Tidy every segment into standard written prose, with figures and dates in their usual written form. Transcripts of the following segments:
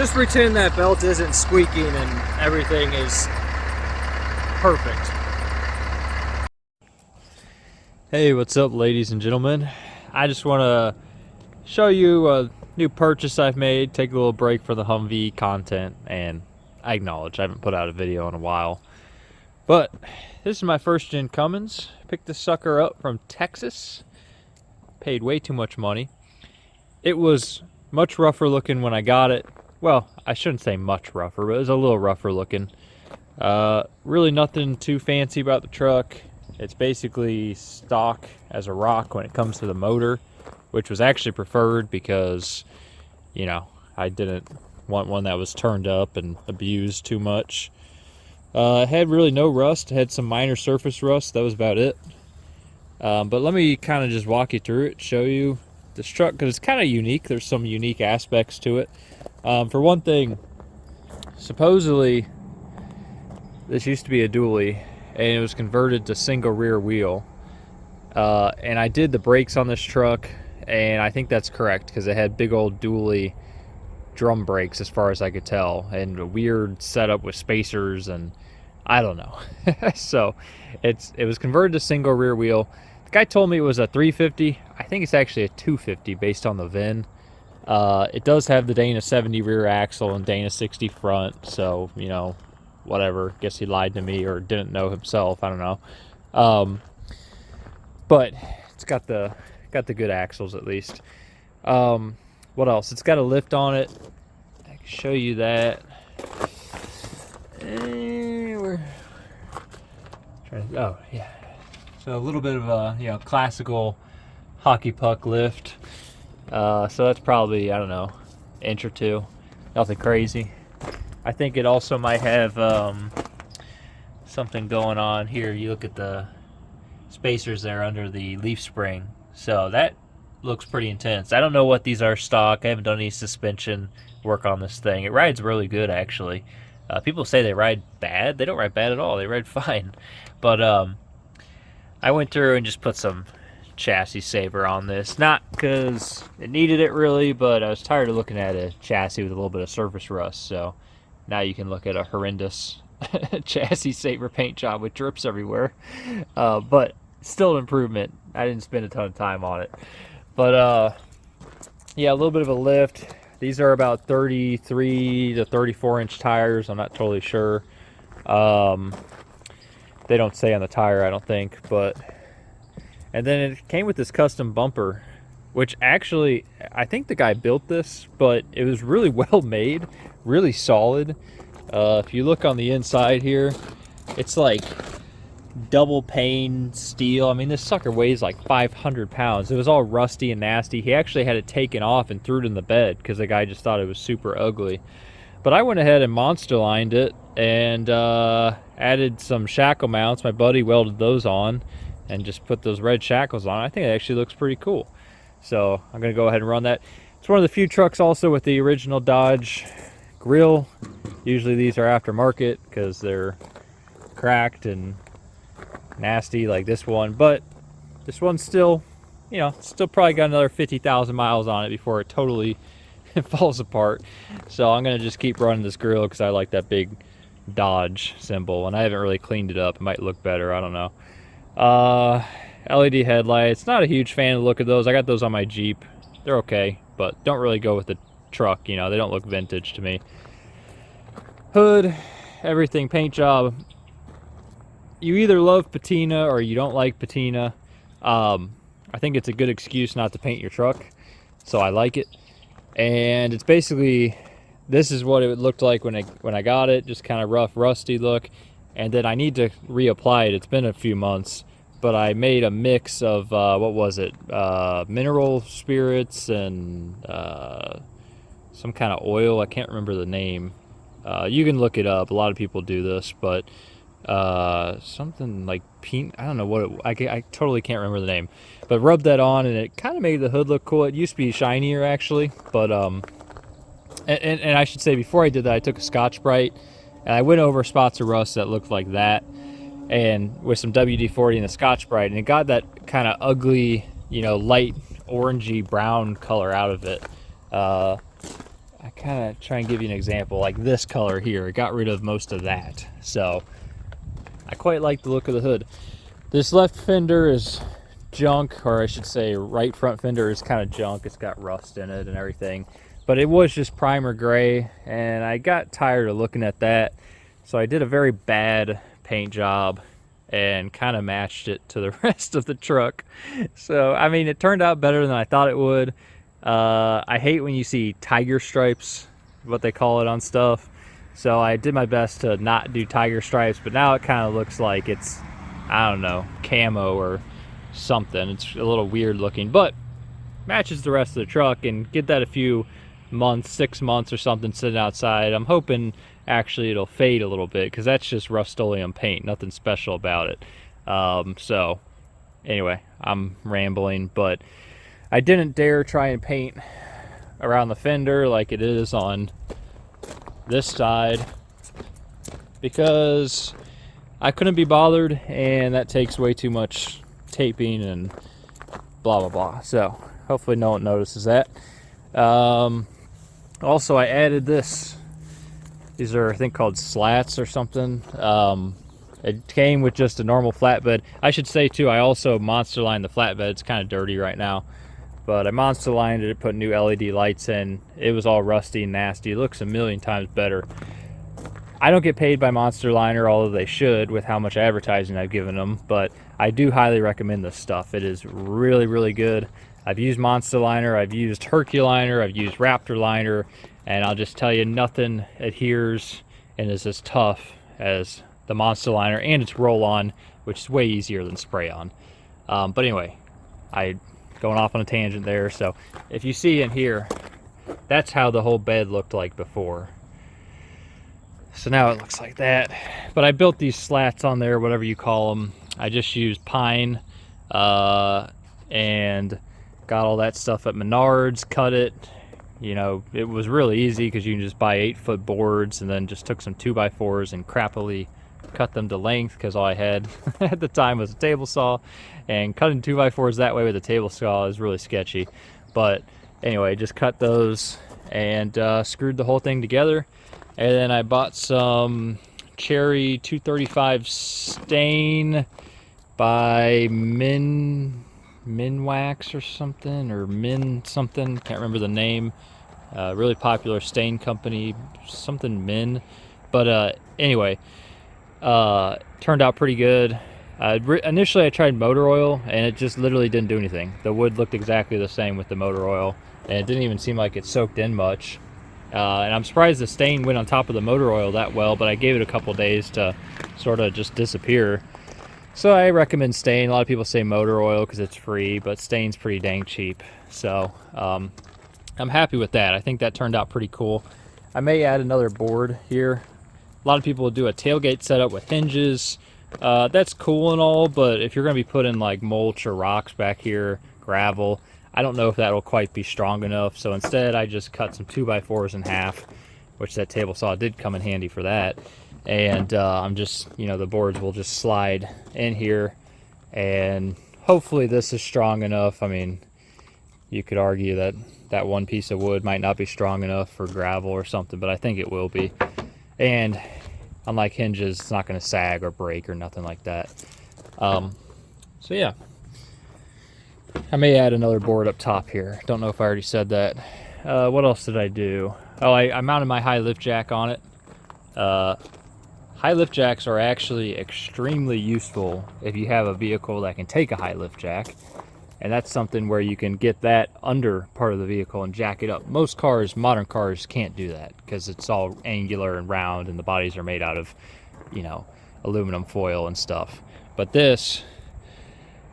Just pretend that belt isn't squeaking and everything is perfect. Hey, what's up, ladies and gentlemen? I just want to show you a new purchase I've made, take a little break for the Humvee content, and I acknowledge I haven't put out a video in a while. But this is my first gen Cummins. Picked this sucker up from Texas. Paid way too much money. It was much rougher looking when I got it. Well, I shouldn't say much rougher, but it was a little rougher looking. Really nothing too fancy about the truck. It's basically stock as a rock when it comes to the motor, which was actually preferred because, you know, I didn't want one that was turned up and abused too much. It had really no rust. It had some minor surface rust. That was about it. But let me kind of just walk you through it, show you this truck, because it's kind of unique. There's some unique aspects to it. For one thing, supposedly this used to be a dually, and it was converted to single rear wheel. And I did the brakes on this truck, and I think that's correct because it had big old dually drum brakes as far as I could tell, and a weird setup with spacers, and I don't know. So it was converted to single rear wheel. The guy told me it was a 350. I think it's actually a 250 based on the VIN. It does have the Dana 70 rear axle and Dana 60 front, so, you know, whatever. Guess he lied to me or didn't know himself. I don't know. But it's got the good axles at least. What else? It's got a lift on it. I can show you that. Oh yeah. So a little bit of a classical hockey puck lift. So that's probably, I don't know, inch or two. Nothing crazy. I think it also might have something going on here. You look at the spacers there under the leaf spring. So that looks pretty intense. I don't know what these are stock. I haven't done any suspension work on this thing. It rides really good, actually. People say they ride bad. They don't ride bad at all. They ride fine. But I went through and just put some chassis saver on this. Not because it needed it really, but I was tired of looking at a chassis with a little bit of surface rust. So now you can look at a horrendous chassis saver paint job with drips everywhere. But still an improvement. I didn't spend a ton of time on it. But yeah, a little bit of a lift. These are about 33 to 34 inch tires. I'm not totally sure. They don't say on the tire, I don't think. But and then it came with this custom bumper, which actually I think the guy built this, but it was really well made, really solid. If you look on the inside here, it's like double pane steel. I mean, this sucker weighs like 500 pounds. It was all rusty and nasty. He actually had it taken off and threw it in the bed because the guy just thought it was super ugly. But I went ahead and monster lined it and added some shackle mounts. My buddy welded those on and just put those red shackles on. I think it actually looks pretty cool. So I'm gonna go ahead and run that. It's one of the few trucks also with the original Dodge grill. Usually these are aftermarket because they're cracked and nasty like this one, but this one's still, you know, still probably got another 50,000 miles on it before it totally falls apart. So I'm gonna just keep running this grill because I like that big Dodge symbol, and I haven't really cleaned it up. It might look better, I don't know. LED headlights, not a huge fan of the look of those. I got those on my Jeep. They're okay, but don't really go with the truck, you know, they don't look vintage to me. Hood, everything, paint job. You either love patina or you don't like patina. I think it's a good excuse not to paint your truck, so I like it. And it's basically, this is what it looked like when I got it, just kind of rough, rusty look. And then I need to reapply it. It's been a few months, but I made a mix of what was it? Mineral spirits and some kind of oil. I can't remember the name. You can look it up. A lot of people do this, but something like I don't know what I totally can't remember the name, but rubbed that on and it kind of made the hood look cool. It used to be shinier actually, but and I should say before I did that, I took a Scotch-Brite and I went over spots of rust that looked like that, and with some WD-40 and the Scotch-Brite, and it got that kind of ugly, you know, light orangey brown color out of it. I I kind of try and give you an example, like this color here, it got rid of most of that. So I quite like the look of the hood. This left fender is junk, or I should say right front fender is kind of junk. It's got rust in it and everything, but it was just primer gray, and I got tired of looking at that, so I did a very bad paint job and kind of matched it to the rest of the truck. So I mean, it turned out better than I thought it would. I hate when you see tiger stripes, what they call it on stuff, so I did my best to not do tiger stripes, but now it kind of looks like it's, I don't know, camo or something. It's a little weird looking, but matches the rest of the truck, and get that a few months, 6 months or something sitting outside. I'm hoping actually it'll fade a little bit, because that's just Rust-Oleum paint, nothing special about it. So anyway, I'm rambling, but I didn't dare try and paint around the fender like it is on this side, because I couldn't be bothered, and that takes way too much taping and blah blah blah. So hopefully no one notices that. Also, I added this. These are, I think, called slats or something. It came with just a normal flatbed. I should say too, I also monster lined the flatbed. It's kind of dirty right now, but I monster lined it, put new LED lights in. It was all rusty and nasty. It looks a million times better. I don't get paid by Monster Liner, although they should with how much advertising I've given them, but I do highly recommend this stuff. It is really, really good. I've used Monster Liner, I've used Herculiner, I've used Raptor Liner, and I'll just tell you, nothing adheres and is as tough as the Monster Liner, and it's roll-on, which is way easier than spray-on. But anyway, I going off on a tangent there. So if you see in here, that's how the whole bed looked like before. So now it looks like that. But I built these slats on there, whatever you call them. I just used pine and got all that stuff at Menards, cut it. You know, it was really easy because you can just buy 8-foot boards, and then just took some 2x4s and crappily cut them to length, because all I had at the time was a table saw, and cutting 2x4s that way with a table saw is really sketchy. But anyway, just cut those and screwed the whole thing together. And then I bought some Cherry 235 stain by Minwax or something, or Min something, can't remember the name. Really popular stain company, something Min. But anyway, turned out pretty good. Initially I tried motor oil, and it just literally didn't do anything. The wood looked exactly the same with the motor oil, and it didn't even seem like it soaked in much. And I'm surprised the stain went on top of the motor oil that well, but I gave it a couple days to sort of just disappear. So I recommend stain. A lot of people say motor oil because it's free, but stain's pretty dang cheap. So I'm happy with that. I think that turned out pretty cool. I may add another board here. A lot of people will do a tailgate setup with hinges. That's cool and all, but if you're going to be putting like mulch or rocks back here, gravel, I don't know if that'll quite be strong enough. So instead I just cut some 2x4s in half, which that table saw did come in handy for that. And I'm just, you know, the boards will just slide in here, and hopefully this is strong enough. I mean, you could argue that that one piece of wood might not be strong enough for gravel or something, but I think it will be. And unlike hinges, it's not going to sag or break or nothing like that. So yeah, I may add another board up top here. Don't know if I already said that. What else did I do? Oh, I mounted my high lift jack on it. High lift jacks are actually extremely useful if you have a vehicle that can take a high lift jack. And that's something where you can get that under part of the vehicle and jack it up. Most cars, modern cars, can't do that because it's all angular and round, and the bodies are made out of, you know, aluminum foil and stuff. But this,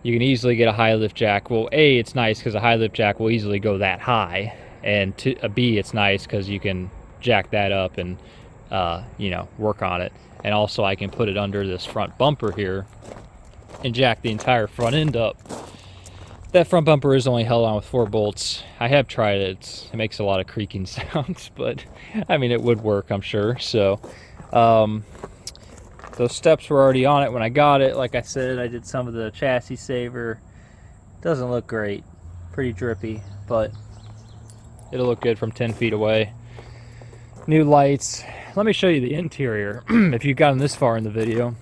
you can easily get a high lift jack. Well, A, it's nice because a high lift jack will easily go that high, and B, it's nice because you can jack that up and you know, work on it. And also I can put it under this front bumper here and jack the entire front end up. That front bumper is only held on with 4 bolts. I have tried it. It makes a lot of creaking sounds, but I mean, it would work, I'm sure. So those steps were already on it when I got it. Like I said, I did some of the chassis saver. Doesn't look great, pretty drippy, but it'll look good from 10 feet away. new lights. Let me show you the interior. If you've gotten this far in the video,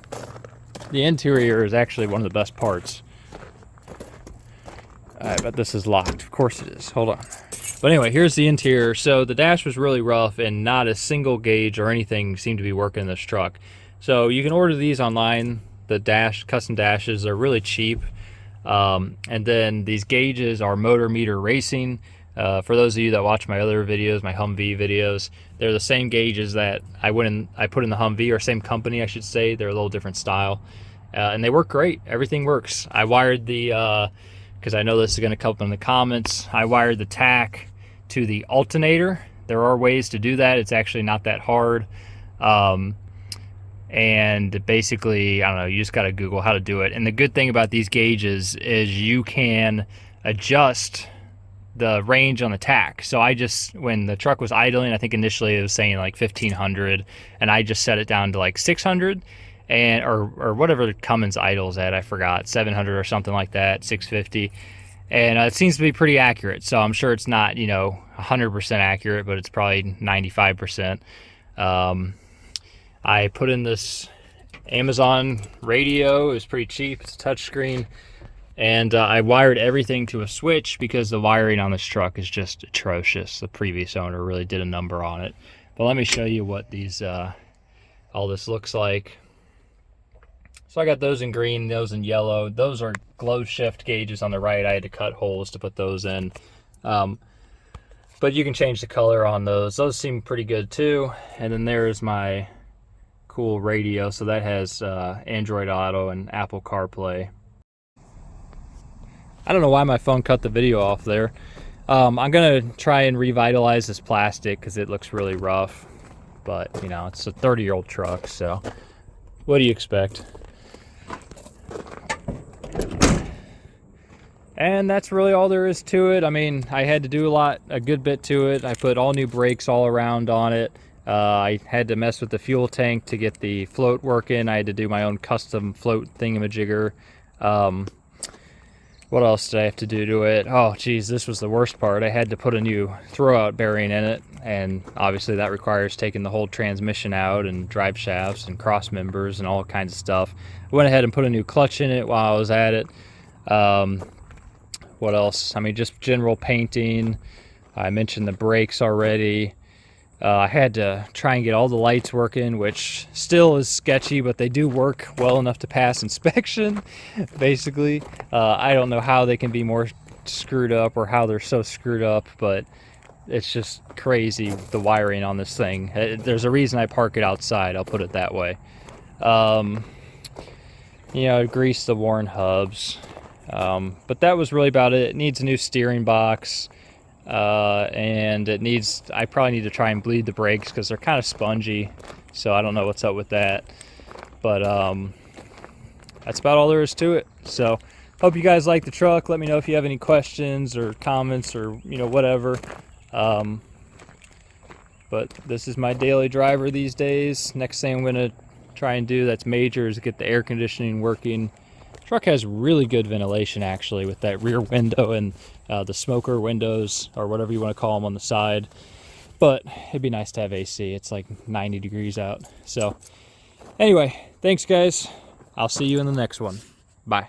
the interior is actually one of the best parts. Alright, but this is locked. Of course it is. Hold on. But anyway, here's the interior. So the dash was really rough and not a single gauge or anything seemed to be working in this truck. So you can order these online. The custom dashes are really cheap. And then these gauges are Motor Meter Racing. For those of you that watch my other videos, my Humvee videos, they're the same gauges that I put in the Humvee, or same company I should say. They're a little different style. And they work great. Everything works. I wired the, because I know this is going to come up in the comments, I wired the tack to the alternator. There are ways to do that. It's actually not that hard. And basically, I don't know, you just got to Google how to do it. And the good thing about these gauges is you can adjust the range on the tack. So I just, when the truck was idling, I think initially it was saying like 1500, and I just set it down to like 600, and or whatever the Cummins idle's at, I forgot, 700 or something like that, 650. And it seems to be pretty accurate. So I'm sure it's not, you know, 100% accurate, but it's probably 95%. I put in this Amazon radio. It was pretty cheap. It's a touchscreen. And I wired everything to a switch because the wiring on this truck is just atrocious. The previous owner really did a number on it. But let me show you what these all this looks like. So I got those in green, those in yellow. Those are glow shift gauges on the right. I had to cut holes to put those in. But you can change the color on those. Those seem pretty good too. And then there's my cool radio. So that has Android Auto and Apple CarPlay. I don't know why my phone cut the video off there. I'm gonna try and revitalize this plastic because it looks really rough. But you know, it's a 30-year-old truck, so what do you expect? And that's really all there is to it. I mean, I had to do a good bit to it. I put all new brakes all around on it. I had to mess with the fuel tank to get the float working. I had to do my own custom float thingamajigger. What else did I have to do to it? Oh, geez, this was the worst part. I had to put a new throwout bearing in it, and obviously that requires taking the whole transmission out and drive shafts and cross members and all kinds of stuff. I went ahead and put a new clutch in it while I was at it. What else? I mean, just general painting. I mentioned the brakes already. I had to try and get all the lights working, which still is sketchy, but they do work well enough to pass inspection, basically. I don't know how they can be more screwed up or how they're so screwed up, but it's just crazy, the wiring on this thing. There's a reason I park it outside, I'll put it that way. You know, grease the worn hubs. But that was really about it. It needs a new steering box. And I probably need to try and bleed the brakes because they're kind of spongy, so I don't know what's up with that. But that's about all there is to it. So hope you guys like the truck. Let me know if you have any questions or comments or, you know, whatever. But this is my daily driver these days. Next thing I'm gonna try and do that's major is get the air conditioning working. Truck has really good ventilation actually, with that rear window and the smoker windows, or whatever you want to call them, on the side. But it'd be nice to have AC. It's like 90 degrees out. So anyway, thanks guys. I'll see you in the next one. Bye.